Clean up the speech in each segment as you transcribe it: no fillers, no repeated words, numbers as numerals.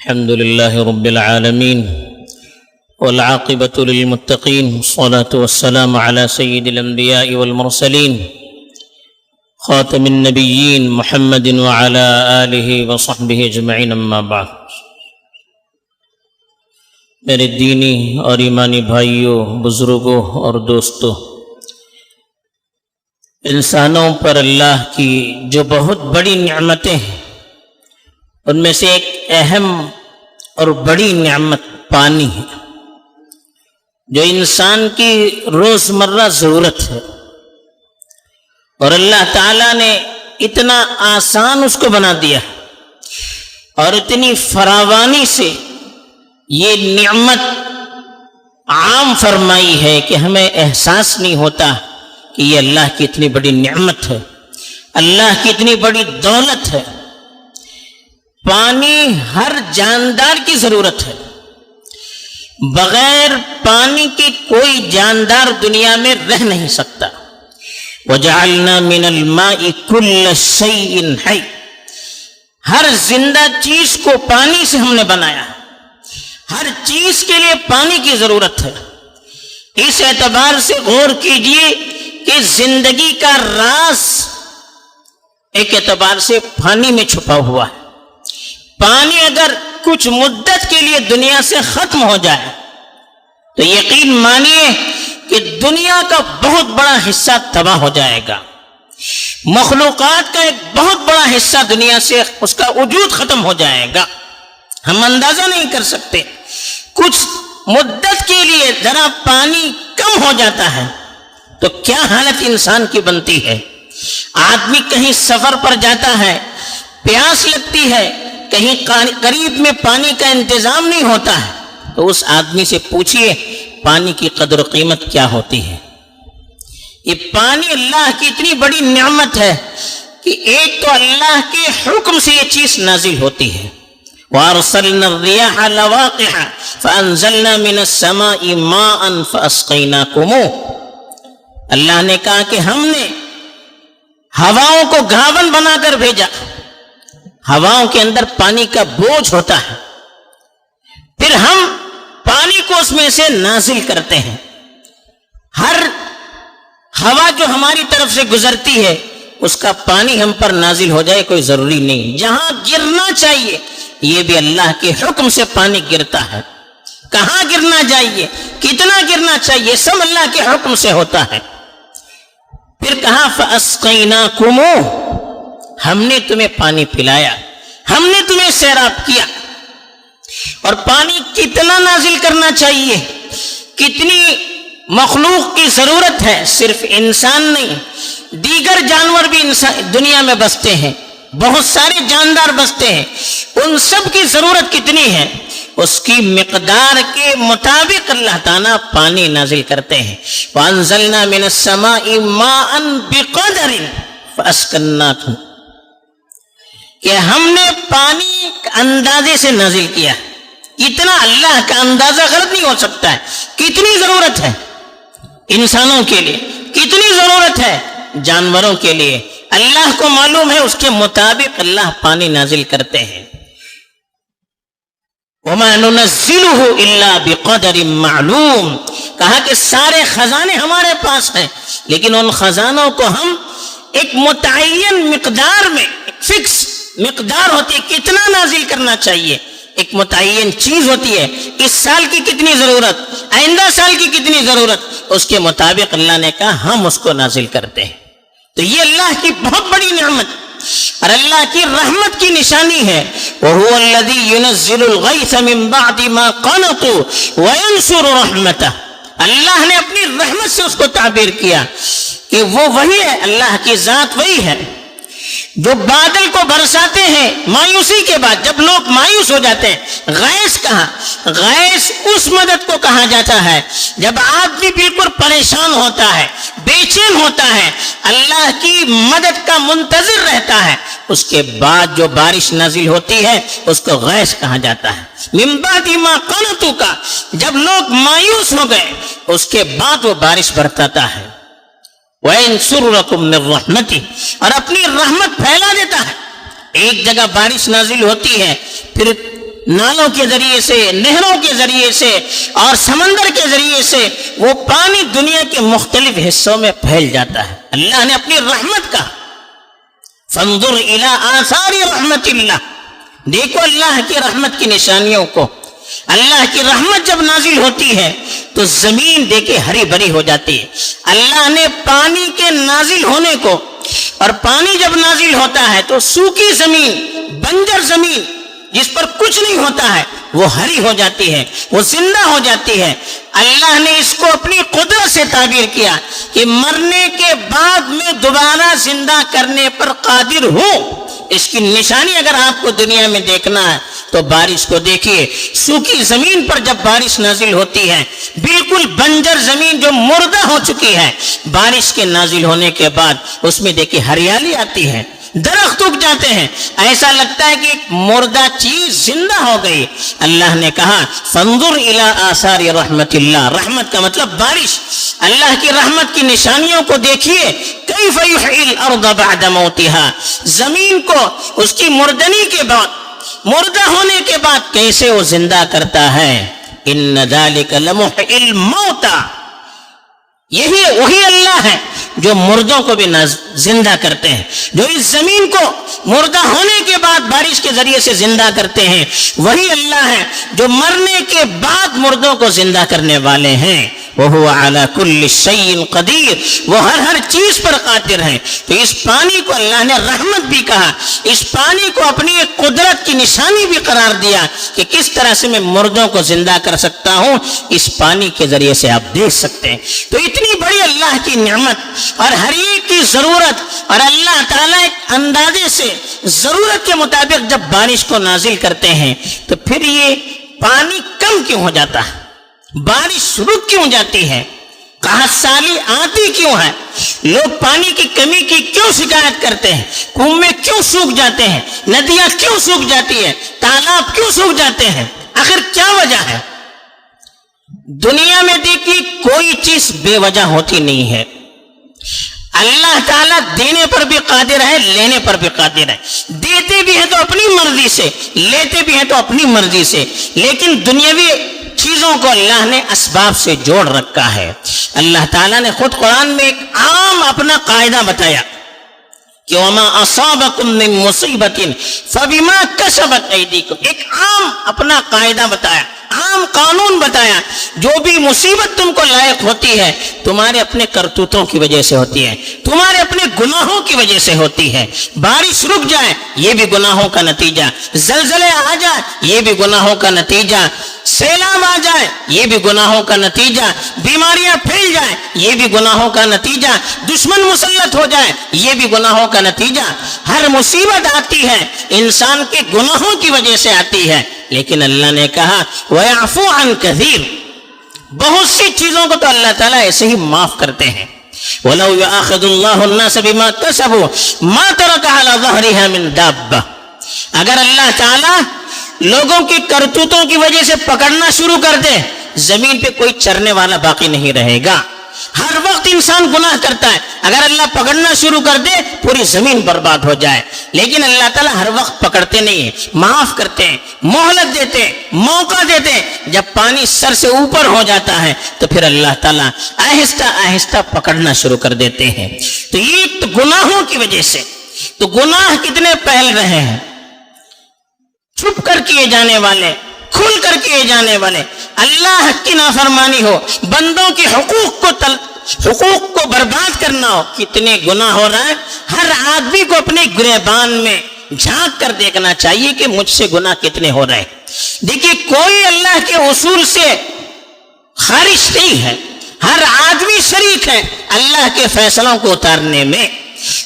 الحمد لله رب العالمين والعاقبة للمتقين والصلاة والسلام على سيد الأنبياء والمرسلين خاتم النبيين محمد وعلى آله وصحبه أجمعين اما بعد۔ میرے دینی اور ایمانی بھائیوں، بزرگوں اور دوستوں، انسانوں پر اللہ کی جو بہت بڑی نعمتیں ہیں ان میں سے ایک اہم اور بڑی نعمت پانی ہے، جو انسان کی روزمرہ ضرورت ہے، اور اللہ تعالیٰ نے اتنا آسان اس کو بنا دیا اور اتنی فراوانی سے یہ نعمت عام فرمائی ہے کہ ہمیں احساس نہیں ہوتا کہ یہ اللہ کی اتنی بڑی نعمت ہے، اللہ کی اتنی بڑی دولت ہے۔ پانی ہر جاندار کی ضرورت ہے، بغیر پانی کے کوئی جاندار دنیا میں رہ نہیں سکتا۔ وَجَعَلْنَا مِنَ الْمَاءِ كُلَّ شَيْءٍ حَيٍّ، ہر زندہ چیز کو پانی سے ہم نے بنایا، ہر چیز کے لیے پانی کی ضرورت ہے۔ اس اعتبار سے غور کیجئے کہ زندگی کا راز ایک اعتبار سے پانی میں چھپا ہوا ہے۔ پانی اگر کچھ مدت کے لیے دنیا سے ختم ہو جائے تو یقین مانیے کہ دنیا کا بہت بڑا حصہ تباہ ہو جائے گا، مخلوقات کا ایک بہت بڑا حصہ دنیا سے اس کا وجود ختم ہو جائے گا۔ ہم اندازہ نہیں کر سکتے، کچھ مدت کے لیے ذرا پانی کم ہو جاتا ہے تو کیا حالت انسان کی بنتی ہے۔ آدمی کہیں سفر پر جاتا ہے، پیاس لگتی ہے، کہیں قریب میں پانی کا انتظام نہیں ہوتا ہے تو اس آدمی سے پوچھئے پانی کی قدر و قیمت کیا ہوتی ہے۔ یہ پانی اللہ کی اتنی بڑی نعمت ہے کہ ایک تو اللہ کے حکم سے یہ چیز نازل ہوتی ہے۔ وَأَرْسَلْنَا الرِّيَاحَ لَوَاقِحَ فَأَنزَلْنَا مِنَ السَّمَاءِ مَاءً فَأَسْقَيْنَاكُمُوهُ، اللہ نے کہا کہ ہم نے ہواؤں کو گھاون بنا کر بھیجا، ہواؤں کے اندر پانی کا بوجھ ہوتا ہے، پھر ہم پانی کو اس میں سے نازل کرتے ہیں۔ ہر ہوا جو ہماری طرف سے گزرتی ہے اس کا پانی ہم پر نازل ہو جائے کوئی ضروری نہیں، جہاں گرنا چاہیے یہ بھی اللہ کے حکم سے پانی گرتا ہے، کہاں گرنا چاہیے، کتنا گرنا چاہیے، سب اللہ کے حکم سے ہوتا ہے۔ پھر کہا فَأَسْقَيْنَاكُمُوهُ، ہم نے تمہیں پانی پلایا، ہم نے تمہیں سیراب کیا۔ اور پانی کتنا نازل کرنا چاہیے، کتنی مخلوق کی ضرورت ہے، صرف انسان نہیں، دیگر جانور بھی دنیا میں بستے ہیں، بہت سارے جاندار بستے ہیں، ان سب کی ضرورت کتنی ہے اس کی مقدار کے مطابق اللہ تعالیٰ پانی نازل کرتے ہیں۔ وَأَنزَلْنَا مِنَ السَّمَاءِ مَاءً بِقَدَرٍ فَأَسْكَنَّاكُمْ، کہ ہم نے پانی اندازے سے نازل کیا، اتنا اللہ کا اندازہ غلط نہیں ہو سکتا ہے۔ کتنی ضرورت ہے انسانوں کے لیے، کتنی ضرورت ہے جانوروں کے لیے، اللہ کو معلوم ہے، اس کے مطابق اللہ پانی نازل کرتے ہیں۔ وَمَا نُنَزِّلُهُ إِلَّا بِقَدَرٍ مَّعْلُومٍ، کہا کہ سارے خزانے ہمارے پاس ہیں لیکن ان خزانوں کو ہم ایک متعین مقدار میں، ایک فکس مقدار ہوتی ہے کتنا نازل کرنا چاہیے، ایک متعین چیز ہوتی ہے، اس سال کی کتنی ضرورت، آئندہ سال کی کتنی ضرورت، اس کے مطابق اللہ نے کہا ہم اس کو نازل کرتے ہیں۔ تو یہ اللہ کی بہت بڑی نعمت اور اللہ کی رحمت کی نشانی ہے۔ وَهُوَ الَّذِي يُنَزِّلُ الْغَيْثَ مِن بَعْدِ مَا قَنَطُوا وَيَنْشُرُ رَحْمَتَهُ، اللہ نے اپنی رحمت سے اس کو تعبیر کیا کہ وہ وہی ہے، اللہ کی ذات وہی ہے جو بادل کو برساتے ہیں مایوسی کے بعد، جب لوگ مایوس ہو جاتے ہیں۔ غیث کہا، غیث اس مدد کو کہا جاتا ہے جب آدمی بالکل پریشان ہوتا ہے، بے چین ہوتا ہے، اللہ کی مدد کا منتظر رہتا ہے، اس کے بعد جو بارش نازل ہوتی ہے اس کو غیث کہا جاتا ہے۔ من بعد ما قنطوا کا، جب لوگ مایوس ہو گئے اس کے بعد وہ بارش برساتا ہے۔ وَيَنْشُرُ لَكُم مِّن رَّحْمَتِهِ، اور اپنی رحمت پھیلا دیتا ہے۔ ایک جگہ بارش نازل ہوتی ہے، پھر نالوں کے ذریعے سے، نہروں کے ذریعے سے اور سمندر کے ذریعے سے وہ پانی دنیا کے مختلف حصوں میں پھیل جاتا ہے۔ اللہ نے اپنی رحمت کا فانظر الی آثار رحمت اللہ، دیکھو اللہ کی رحمت کی نشانیوں کو۔ اللہ کی رحمت جب نازل ہوتی ہے تو زمین دیکھے ہری بھری ہو جاتی ہے۔ اللہ نے پانی کے نازل ہونے کو، اور پانی جب نازل ہوتا ہے تو سوکھی زمین، بنجر زمین جس پر کچھ نہیں ہوتا ہے وہ ہری ہو جاتی ہے، وہ زندہ ہو جاتی ہے۔ اللہ نے اس کو اپنی قدرت سے تعبیر کیا کہ مرنے کے بعد میں دوبارہ زندہ کرنے پر قادر ہوں۔ اس کی نشانی اگر آپ کو دنیا میں دیکھنا ہے تو بارش کو دیکھیے۔ سوکھی زمین پر جب بارش نازل ہوتی ہے، بالکل بنجر زمین جو مردہ ہو چکی ہے، بارش کے نازل ہونے کے بعد اس میں دیکھیے ہریالی آتی ہے، درخت اگ جاتے ہیں، ایسا لگتا ہے کہ ایک مردہ چیز زندہ ہو گئی۔ اللہ نے کہا فانظر الی آثار رحمت اللہ، رحمت کا مطلب بارش، اللہ کی رحمت کی نشانیوں کو دیکھیے۔ کیف یحیی الارض بعد موتها، زمین کو اس کی مردنی کے بعد، مردہ ہونے کے بعد کیسے وہ زندہ کرتا ہے۔ ان ذلک لمحیی الموتى، یہی وہی اللہ ہے جو مردوں کو بھی زندہ کرتے ہیں، جو اس زمین کو مردہ ہونے کے بعد بارش کے ذریعے سے زندہ کرتے ہیں، وہی اللہ ہے جو مرنے کے بعد مردوں کو زندہ کرنے والے ہیں۔ وَهُوَ عَلَى كُلِّ شَيْءٍ قَدِيرٌ، وہ ہر چیز پر قادر ہیں۔ تو اس پانی کو اللہ نے رحمت بھی کہا، اس پانی کو اپنی ایک قدرت کی نشانی بھی قرار دیا کہ کس طرح سے میں مردوں کو زندہ کر سکتا ہوں، اس پانی کے ذریعے سے آپ دیکھ سکتے ہیں۔ تو اتنی بڑی اللہ کی نعمت اور ہر ایک کی ضرورت، اور اللہ تعالیٰ ایک اندازے سے ضرورت کے مطابق جب بارش کو نازل کرتے ہیں تو پھر یہ پانی کم کیوں ہو جاتا ہے، بارش رک کیوں جاتی ہے، قحط سالی آتی کیوں ہے، لوگ پانی کی کمی کی کیوں شکایت کرتے ہیں، کنویں کیوں سوکھ جاتے ہیں، ندیاں کیوں سوکھ جاتی ہیں، تالاب کیوں سوکھ جاتے ہیں، آخر کیا وجہ ہے؟ دنیا میں دیکھیے کوئی چیز بے وجہ ہوتی نہیں ہے۔ اللہ تعالیٰ دینے پر بھی قادر ہے، لینے پر بھی قادر ہے۔ دیتے بھی ہیں تو اپنی مرضی سے، لیتے بھی ہیں تو اپنی مرضی سے، لیکن دنیاوی چیزوں کو اللہ نے اسباب سے جوڑ رکھا ہے۔ اللہ تعالیٰ نے خود قرآن میں ایک عام اپنا قاعدہ بتایا کہ وَمَا أَصَابَكُم مِّن مُّصِيبَةٍ فَبِمَا كَسَبَتْ أَيْدِيكُمْ، ایک عام اپنا قاعدہ بتایا، عام قانون بتایا، جو بھی مصیبت تم کو لائق ہوتی ہے تمہارے اپنے کرتوتوں کی وجہ سے ہوتی ہے، تمہارے اپنے گناہوں کی وجہ سے ہوتی ہے۔ بارش رک جائے یہ بھی گناہوں کا نتیجہ، زلزلے آ جائے یہ بھی گناہوں کا نتیجہ، سیلاب آ جائے یہ بھی گناہوں کا نتیجہ، بیماریاں پھیل جائیں یہ بھی گناہوں کا نتیجہ، دشمن مسلط ہو جائے یہ بھی گناہوں کا نتیجہ۔ ہر مصیبت آتی ہے انسان کے گناہوں کی وجہ سے آتی ہے، لیکن اللہ نے کہا وَيَعْفُو عَنْ كَثِيرٍ، بہت سی چیزوں کو تو اللہ تعالیٰ ایسے ہی معاف کرتے ہیں۔ وَلَوْ يُؤَاخِذُ اللَّهُ النَّاسَ بِمَا كَسَبُوا مَا تَرَكَ عَلَى ظَهْرِهَا مِن دَابَّةٍ، اگر اللہ تعالیٰ لوگوں کی کرتوتوں کی وجہ سے پکڑنا شروع کر دے زمین پہ کوئی چرنے والا باقی نہیں رہے گا۔ ہر وقت انسان گناہ کرتا ہے، اگر اللہ پکڑنا شروع کر دے پوری زمین برباد ہو جائے، لیکن اللہ تعالیٰ ہر وقت پکڑتے نہیں ہیں، معاف کرتے ہیں، مہلت دیتے ہیں، موقع دیتے ہیں۔ جب پانی سر سے اوپر ہو جاتا ہے تو پھر اللہ تعالیٰ آہستہ آہستہ پکڑنا شروع کر دیتے ہیں۔ تو یہ تو گناہوں کی وجہ سے، تو گناہ کتنے پھیل رہے ہیں، چھپ کر کیے جانے والے، کھل کر کیے جانے والے، اللہ کی نافرمانی ہو، بندوں کے حقوق کو برباد کرنا ہو، کتنے گناہ ہو رہا ہے۔ ہر آدمی کو اپنے گریبان میں جھانک کر دیکھنا چاہیے کہ مجھ سے گناہ کتنے ہو رہے ہیں۔ دیکھیے کوئی اللہ کے اصول سے خارج نہیں ہے، ہر آدمی شریک ہے اللہ کے فیصلوں کو اتارنے میں۔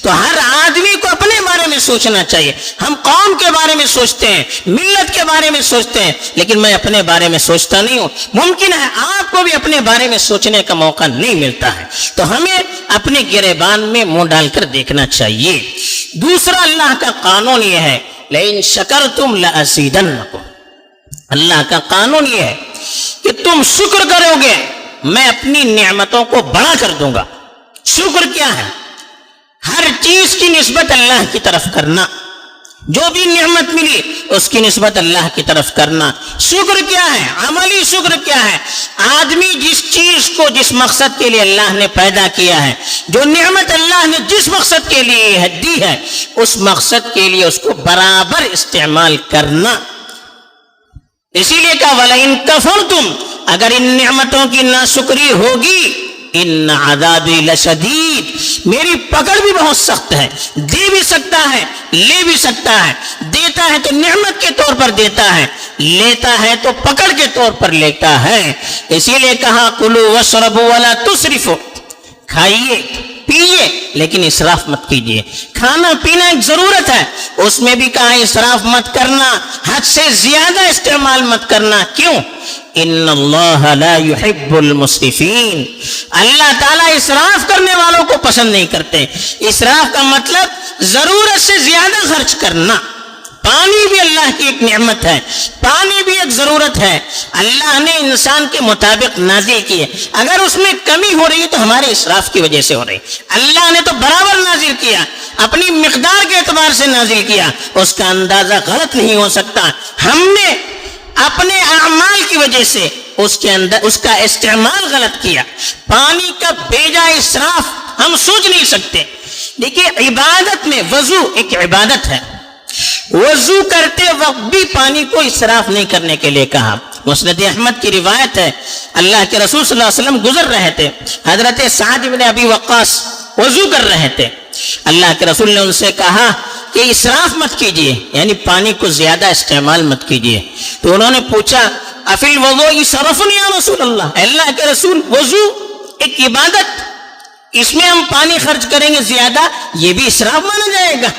تو ہر آدمی کو اپنے بارے میں سوچنا چاہیے۔ ہم قوم کے بارے میں سوچتے ہیں، ملت کے بارے میں سوچتے ہیں، لیکن میں اپنے بارے میں سوچتا نہیں ہوں۔ ممکن ہے آپ کو بھی اپنے بارے میں سوچنے کا موقع نہیں ملتا ہے، تو ہمیں اپنے گریبان میں منہ ڈال کر دیکھنا چاہیے۔ دوسرا اللہ کا قانون یہ ہے لَإِن شَكَرْتُمْ لَأَزِيدَنَّكُمْ، اللہ کا قانون یہ ہے کہ تم شکر کرو گے میں اپنی نعمتوں کو بڑا کر دوں گا۔ شکر کیا ہے؟ ہر چیز کی نسبت اللہ کی طرف کرنا۔ جو بھی نعمت ملی اس کی نسبت اللہ کی طرف کرنا. شکر کیا ہے؟ عملی شکر کیا ہے؟ آدمی جس چیز کو جس مقصد کے لیے اللہ نے پیدا کیا ہے، جو نعمت اللہ نے جس مقصد کے لیے دی ہے، اس مقصد کے لیے اس کو برابر استعمال کرنا. اسی لیے کہا وَلَئِن كَفَرْتُمْ، اگر ان نعمتوں کی ناشکری ہوگی، ان عذابی لشدید، میری پکڑ بھی بہت سخت ہے. دے بھی سکتا ہے، لے بھی سکتا ہے. دیتا ہے تو نعمت کے طور پر دیتا ہے، لیتا ہے تو پکڑ کے طور پر لیتا ہے. اسی لیے کہا کلوا واشربوا ولا تسرفوا، کھائیے پیئے لیکن اسراف مت کیجیے. کھانا پینا ایک ضرورت ہے، اس میں بھی کہا اسراف مت کرنا، حد سے زیادہ استعمال مت کرنا. کیوں؟ ان اللہ لا يحب المسرفین، اللہ تعالیٰ اسراف کرنے والوں کو پسند نہیں کرتے. اسراف کا مطلب ضرورت سے زیادہ خرچ کرنا. پانی بھی اللہ کی ایک نعمت ہے، پانی بھی ایک ضرورت ہے، اللہ نے انسان کے مطابق نازل کیے. اگر اس میں کمی ہو رہی ہے تو ہمارے اسراف کی وجہ سے ہو رہی. اللہ نے تو برابر نازل کیا، اپنی مقدار کے اعتبار سے نازل کیا، اس کا اندازہ غلط نہیں ہو سکتا. ہم نے اپنے اعمال کی وجہ سے اس کے اندر اس کا استعمال غلط کیا. پانی کا بیجا اسراف ہم سوچ نہیں سکتے. دیکھیے عبادت میں وضو ایک عبادت ہے، وضو کرتے وقت بھی پانی کو اسراف نہیں کرنے کے لیے کہا. مسند احمد کی روایت ہے، اللہ کے رسول صلی اللہ علیہ وسلم گزر رہے تھے، حضرت سعد بن ابی وقاص وضو کر رہے تھے. اللہ کے رسول نے ان سے کہا کہ اسراف مت کیجیے، یعنی پانی کو زیادہ استعمال مت کیجیے. تو انہوں نے پوچھا افی الوضوء صرف یا رسول اللہ، اللہ کے رسول وضو ایک عبادت، اس میں ہم پانی خرچ کریں گے زیادہ، یہ بھی اسراف مانا جائے گا؟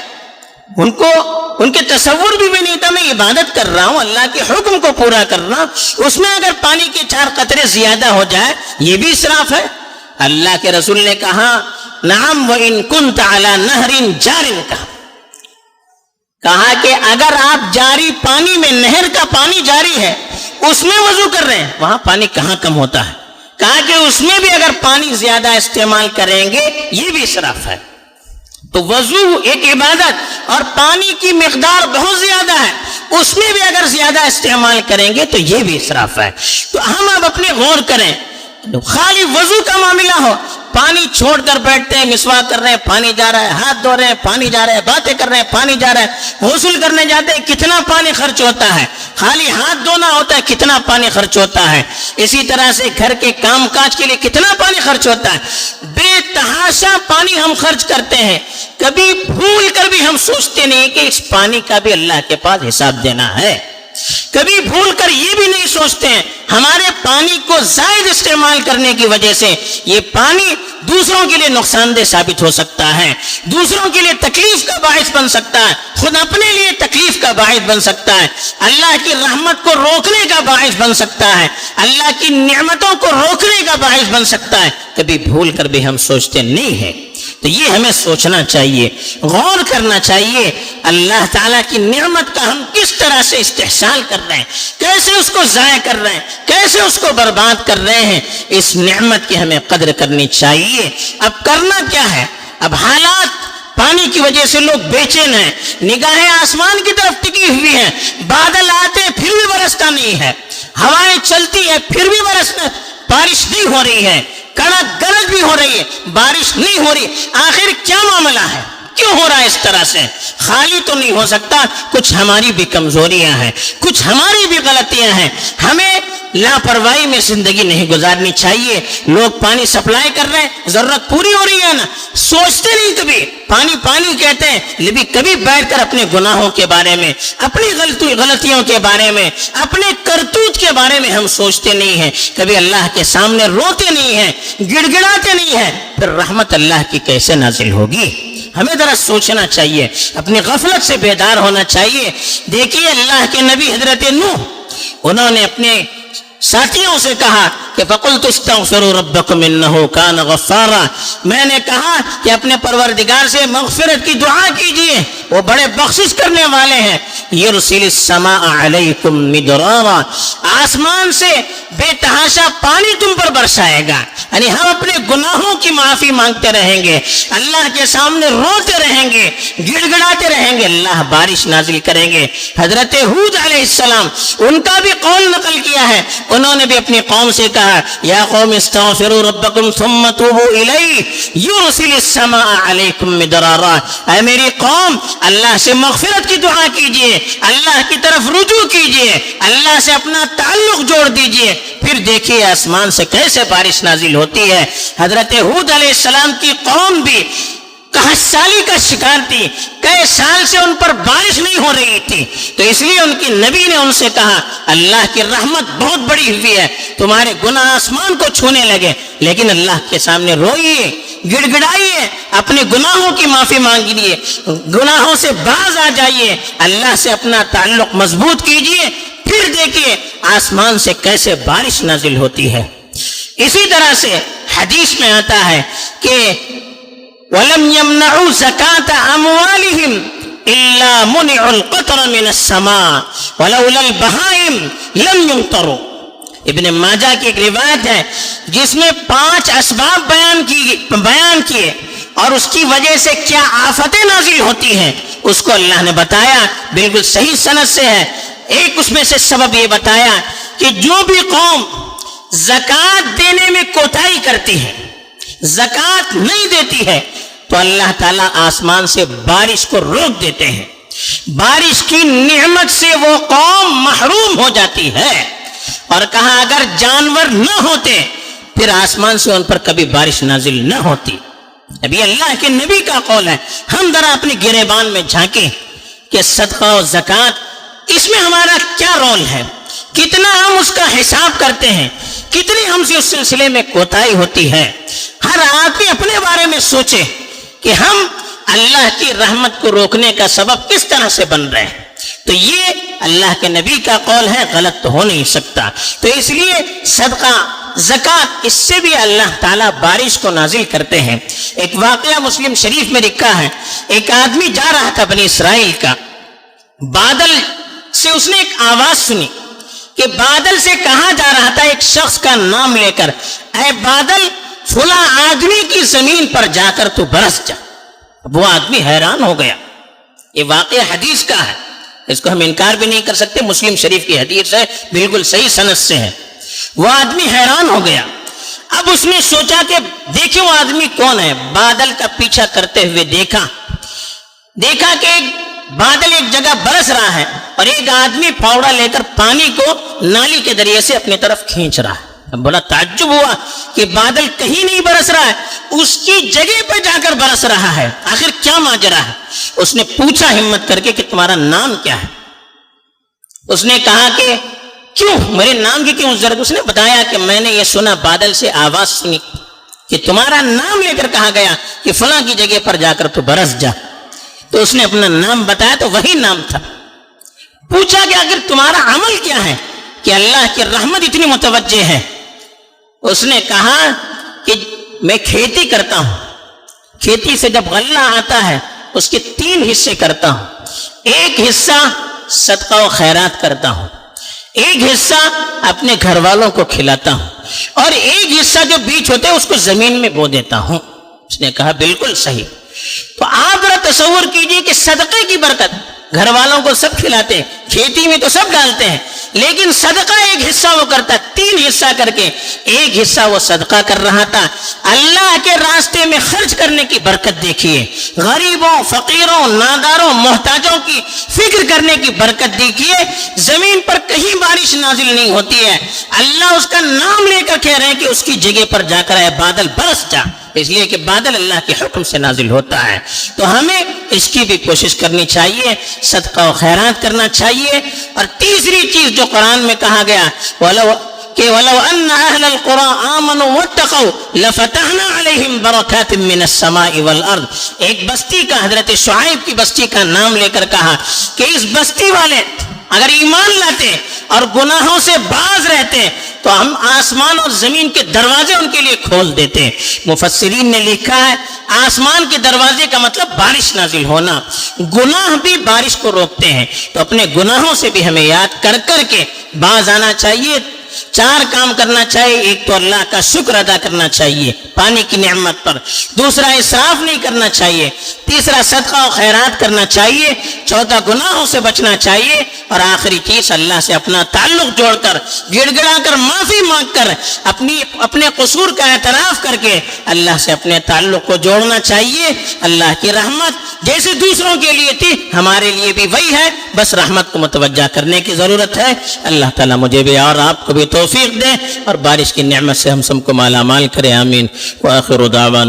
ان کے تصور بھی نہیں تھا میں عبادت کر رہا ہوں، اللہ کے حکم کو پورا کرنا، اس میں اگر پانی کے 4 قطرے زیادہ ہو جائے یہ بھی اسراف ہے. اللہ کے رسول نے کہا نعم وَإِن كُنْتَ عَلَى نَهْرٍ جَارٍ، کہا کہ اگر آپ جاری پانی میں، نہر کا پانی جاری ہے اس میں وضو کر رہے ہیں، وہاں پانی کہاں کم ہوتا ہے. کہا کہ اس میں بھی اگر پانی زیادہ استعمال کریں گے یہ بھی اسراف ہے. تو وضو ایک عبادت اور پانی کی مقدار بہت زیادہ ہے، اس میں بھی اگر زیادہ استعمال کریں گے تو یہ بھی اسراف ہے. تو ہم اب اپنے غور کریں، خالی وضو کا معاملہ ہو، پانی چھوڑ کر بیٹھتے ہیں، مسواک کر رہے ہیں پانی جا رہا ہے، ہاتھ دھو رہے ہیں پانی جا رہا ہے، باتیں کر رہے ہیں پانی جا رہا ہے، غسل کرنے جاتے ہیں کتنا پانی خرچ ہوتا ہے، خالی ہاتھ دھونا ہوتا ہے کتنا پانی خرچ ہوتا ہے، اسی طرح سے گھر کے کام کاج کے لیے کتنا پانی خرچ ہوتا ہے. بے تحاشا پانی ہم خرچ کرتے ہیں، کبھی بھول کر بھی ہم سوچتے نہیں کہ اس پانی کا بھی اللہ کے پاس حساب دینا ہے. کبھی بھول کر یہ بھی نہیں سوچتے ہیں ہمارے پانی کو زائد استعمال کرنے کی وجہ سے یہ پانی دوسروں کے لیے نقصان دہ ثابت ہو سکتا ہے، دوسروں کے لیے تکلیف کا باعث بن سکتا ہے، خود اپنے لیے تکلیف کا باعث بن سکتا ہے، اللہ کی رحمت کو روکنے کا باعث بن سکتا ہے، اللہ کی نعمتوں کو روکنے کا باعث بن سکتا ہے. کبھی بھول کر بھی ہم سوچتے نہیں ہیں. تو یہ ہمیں سوچنا چاہیے، غور کرنا چاہیے اللہ تعالیٰ کی نعمت کا ہم کس طرح سے استحصال کر رہے ہیں، کیسے اس کو ضائع کر رہے ہیں، کیسے اس کو برباد کر رہے ہیں. اس نعمت کی ہمیں قدر کرنی چاہیے. اب کرنا کیا ہے؟ اب حالات پانی کی وجہ سے لوگ بے چین ہیں، نگاہیں آسمان کی طرف ٹکی ہوئی ہیں، بادل آتے پھر بھی برستا نہیں ہے، ہوائیں چلتی ہے پھر بھی بارش نہیں ہو رہی ہے، کڑک گرج بھی ہو رہی ہے بارش نہیں ہو رہی. آخر کیا معاملہ ہے؟ کیوں ہو رہا ہے اس طرح سے؟ خالی تو نہیں ہو سکتا، کچھ ہماری بھی کمزوریاں ہیں، کچھ ہماری بھی غلطیاں ہیں. ہمیں لاپرواہی میں زندگی نہیں گزارنی چاہیے. لوگ پانی سپلائی کر رہے ہیں، ضرورت پوری ہو رہی ہے نا، سوچتے نہیں کبھی. پانی پانی کہتے ہیں لیکن کبھی بیٹھ کر اپنے گناہوں کے بارے میں، اپنی غلطیوں کے بارے میں، اپنے کرتوت کے بارے میں ہم سوچتے نہیں ہیں. کبھی اللہ کے سامنے روتے نہیں ہیں، گڑ گڑاتے نہیں ہیں، پھر رحمت اللہ کی کیسے نازل ہوگی؟ ہمیں ذرا سوچنا چاہیے، اپنی غفلت سے بیدار ہونا چاہیے. دیکھیے اللہ کے نبی حضرت نوح، انہوں نے اپنے ساتھیوں سے کہا کہ کہ فَقُلْتُ اسْتَغْفِرُوا رَبَّكُمْ إِنَّهُ كَانَ غَفَّارًا، میں نے کہا کہ اپنے پروردگار سے مغفرت کی دعا کیجئے، وہ بڑے بخشش کرنے والے ہیں۔ يُرْسِلِ السَّمَاءَ عَلَيْكُمْ مِدْرَارًا، آسمان سے بے تحاشا پانی تم پر برسائے گا، یعنی ہم اپنے گناہوں کی معافی مانگتے رہیں گے، اللہ کے سامنے روتے رہیں گے، گڑ گڑاتے رہیں گے، اللہ بارش نازل کریں گے۔ حضرت ہود علیہ السلام، ان کا بھی قول نقل کیا ہے، انہوں نے بھی اپنی قوم سے کہا یا قوم استغفروا ربکم ثم توبوا الیہ یرسل السماء علیکم مدرارا، اے میری قوم اللہ سے مغفرت کی دعا کیجئے، اللہ کی طرف رجوع کیجئے، اللہ سے اپنا تعلق جوڑ دیجئے، پھر دیکھیے آسمان سے کیسے بارش نازل ہوتی ہے۔ حضرت ہود علیہ السلام کی قوم بھی قحط سالی کا شکار تھی، کئی سال سے ان پر بارش نہیں ہو رہی تھی، تو اس لیے ان کی نبی نے ان سے کہا اللہ کی رحمت بہت بڑی ہوئی ہے، تمہارے گناہ آسمان کو چھونے لگے، لیکن اللہ کے سامنے روئیے، گڑ گڑائیے، اپنے گناہوں کی معافی مانگیے، گناہوں سے باز آ جائیے، اللہ سے اپنا تعلق مضبوط کیجئے، پھر دیکھیے آسمان سے کیسے بارش نازل ہوتی ہے۔ اسی طرح سے حدیث میں آتا ہے کہ وَلَمْ يَمْنَعُوا زَكَاةَ أَمْوَالِهِمْ إِلَّا مُنِعُوا الْقَطْرَ مِنَ السَّمَاءِ وَلَوْلَا الْبَهَائِمُ لَمْ يُمْطَرُوا۔ ابن ماجہ کی ایک روایت ہے جس میں 5 اسباب بیان کیے اور اس کی وجہ سے کیا آفتیں نازل ہوتی ہیں اس کو اللہ نے بتایا، بالکل صحیح سند سے ہے۔ ایک اس میں سے سبب یہ بتایا کہ جو بھی قوم زکوٰۃ دینے میں کوتاہی کرتی ہے، زکوٰۃ نہیں دیتی ہے، تو اللہ تعالیٰ آسمان سے بارش کو روک دیتے ہیں، بارش کی نعمت سے وہ قوم محروم ہو جاتی ہے۔ اور کہا اگر جانور نہ ہوتے پھر آسمان سے ان پر کبھی بارش نازل نہ ہوتی۔ ابھی اللہ کے نبی کا قول ہے، ہم ذرا اپنے گریبان میں جھانکیں کہ صدقہ و زکوٰۃ اس میں ہمارا کیا رول ہے، کتنا ہم اس کا حساب کرتے ہیں، کتنی ہم سے اس سلسلے میں کوتاہی ہوتی ہے۔ ہر آدمی اپنے بارے میں سوچے کہ ہم اللہ کی رحمت کو روکنے کا سبب کس طرح سے بن رہے ہیں۔ تو یہ اللہ کے نبی کا قول ہے، غلط تو ہو نہیں سکتا۔ تو اس لیے صدقہ زکوٰۃ اس سے بھی اللہ تعالیٰ بارش کو نازل کرتے ہیں۔ ایک واقعہ مسلم شریف میں لکھا ہے، ایک آدمی جا رہا تھا بنی اسرائیل کا، بادل سے اس نے ایک آواز سنی کہ بادل سے کہا جا رہا تھا ایک شخص کا نام لے کر، اے بادل فلاں آدمی کی زمین پر جا کر تو برس جا۔ وہ آدمی حیران ہو گیا، یہ واقعہ حدیث کا ہے، اس کو ہم انکار بھی نہیں کر سکتے، مسلم شریف کی حدیث ہے، بالکل صحیح سند سے ہے۔ وہ آدمی حیران ہو گیا، اب اس نے سوچا کہ دیکھیں وہ آدمی کون ہے، بادل کا پیچھا کرتے ہوئے دیکھا کہ ایک بادل ایک جگہ برس رہا ہے اور ایک آدمی پھاوڑا لے کر پانی کو نالی کے ذریعے سے اپنی طرف کھینچ رہا ہے۔ بڑا تعجب ہوا کہ بادل کہیں نہیں برس رہا ہے، اس کی جگہ پہ جا کر برس رہا ہے، آخر کیا ماجرا ہے؟ اس نے پوچھا ہمت کر کے کہ تمہارا نام کیا ہے؟ اس نے کہا کہ کیوں میرے نام کی کیوں ضرورت؟ اس نے بتایا کہ میں نے یہ سنا، بادل سے آواز سنی کہ تمہارا نام لے کر کہا گیا کہ فلاں کی جگہ پر جا کر تو برس جا۔ تو اس نے اپنا نام بتایا تو وہی نام تھا۔ پوچھا کہ اگر تمہارا عمل کیا ہے کہ اللہ کی رحمت اتنی متوجہ ہے؟ اس نے کہا کہ میں کھیتی کرتا ہوں، کھیتی سے جب غلہ آتا ہے اس کے 3 حصے کرتا ہوں، ایک حصہ صدقہ و خیرات کرتا ہوں، ایک حصہ اپنے گھر والوں کو کھلاتا ہوں، اور ایک حصہ جو بیچ ہوتے ہیں اس کو زمین میں بو دیتا ہوں۔ اس نے کہا بالکل صحیح۔ تو آپ ذرا تصور کیجئے کہ صدقے کی برکت، گھر والوں کو سب کھلاتے ہیں، کھیتی میں تو سب ڈالتے ہیں، لیکن صدقہ ایک حصہ وہ کرتا، 3 حصہ کر کے ایک حصہ وہ صدقہ کر رہا تھا۔ اللہ کے راستے میں خرچ کرنے کی برکت دیکھیے، غریبوں، فقیروں، ناداروں، محتاجوں کی فکر کرنے کی برکت دیکھیے۔ زمین پر کہیں بارش نازل نہیں ہوتی ہے، اللہ اس کا نام لے کر کہہ رہے ہیں کہ اس کی جگہ پر جا کر اے بادل برس جا، اس لیے کہ بادل اللہ کے حکم سے نازل ہوتا ہے۔ تو ہمیں اس کی بھی کوشش کرنی چاہیے، صدقہ و خیرات کرنا چاہیے۔ اور تیسری چیز جو قرآن میں کہا گیا وَلَوْ أَنَّ أَهْلَ الْقُرَىٰ آمَنُوا وَاتَّقَوْا لَفَتَحْنَا عَلَيْهِمْ بَرَكَاتٍ مِّنَ السَّمَاءِ وَالْأَرْضِ، ایک بستی کا، حضرت شعیب کی بستی کا نام لے کر کہا کہ اس بستی والے اگر ایمان لاتے اور گناہوں سے باز رہتے تو ہم آسمان اور زمین کے دروازے ان کے لیے کھول دیتے. مفسرین نے لکھا ہے آسمان کے دروازے کا مطلب بارش نازل ہونا. گناہ بھی بارش کو روکتے ہیں. تو اپنے گناہوں سے بھی ہمیں یاد کر کر کے باز آنا چاہیے. 4 کام کرنا چاہیے. ایک تو اللہ کا شکر ادا کرنا چاہیے پانی کی نعمت پر. دوسرا اسراف نہیں کرنا چاہیے. تیسرا صدقہ و خیرات کرنا چاہیے. چوتھا گناہوں سے بچنا چاہیے. اور آخری چیز اللہ سے اپنا تعلق جوڑ کر گڑ گڑا کر معافی مانگ کر اپنے قصور کا اعتراف کر کے اللہ سے اپنے تعلق کو جوڑنا چاہیے. اللہ کی رحمت جیسے دوسروں کے لیے تھی ہمارے لیے بھی وہی ہے, بس رحمت کو متوجہ کرنے کی ضرورت ہے. اللہ تعالیٰ مجھے بھی اور آپ کو بھی توفیق دے اور بارش کی نعمت سے ہم سب کو مالا مال کرے. آمین. وآخر دعوانا